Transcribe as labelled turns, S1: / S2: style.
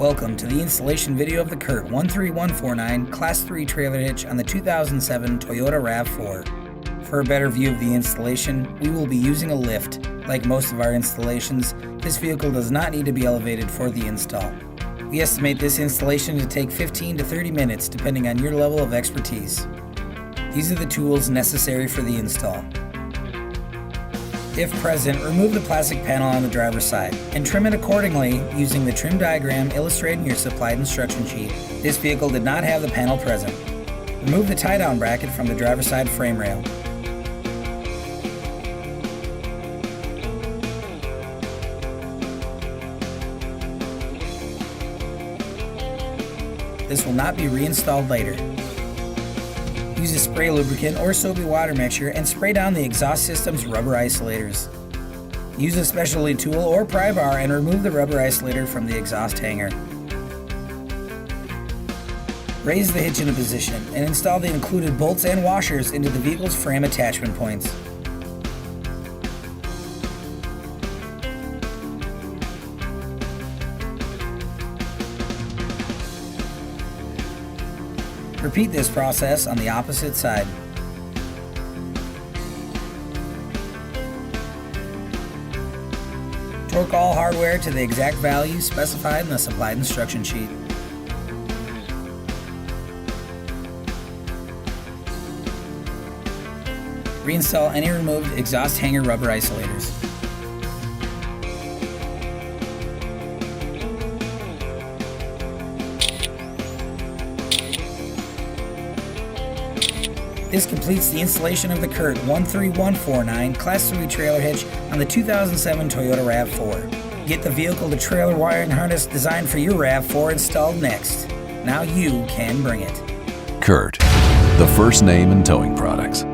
S1: Welcome to the installation video of the CURT 13149 Class 3 trailer hitch on the 2007 Toyota RAV4. For a better view of the installation, we will be using a lift. Like most of our installations, this vehicle does not need to be elevated for the install. We estimate this installation to take 15 to 30 minutes depending on your level of expertise. These are the tools necessary for the install. If present, remove the plastic panel on the driver's side and trim it accordingly using the trim diagram illustrated in your supplied instruction sheet. This vehicle did not have the panel present. Remove the tie-down bracket from the driver's side frame rail. This will not be reinstalled later. Use a spray lubricant or soapy water mixture and spray down the exhaust system's rubber isolators. Use a specialty tool or pry bar and remove the rubber isolator from the exhaust hanger. Raise the hitch into position and install the included bolts and washers into the vehicle's frame attachment points. Repeat this process on the opposite side. Torque all hardware to the exact value specified in the supplied instruction sheet. Reinstall any removed exhaust hanger rubber isolators. This completes the installation of the CURT 13149 Class 3 trailer hitch on the 2007 Toyota RAV4. Get the vehicle to trailer wiring harness designed for your RAV4 installed next. Now you can bring it.
S2: CURT, the first name in towing products.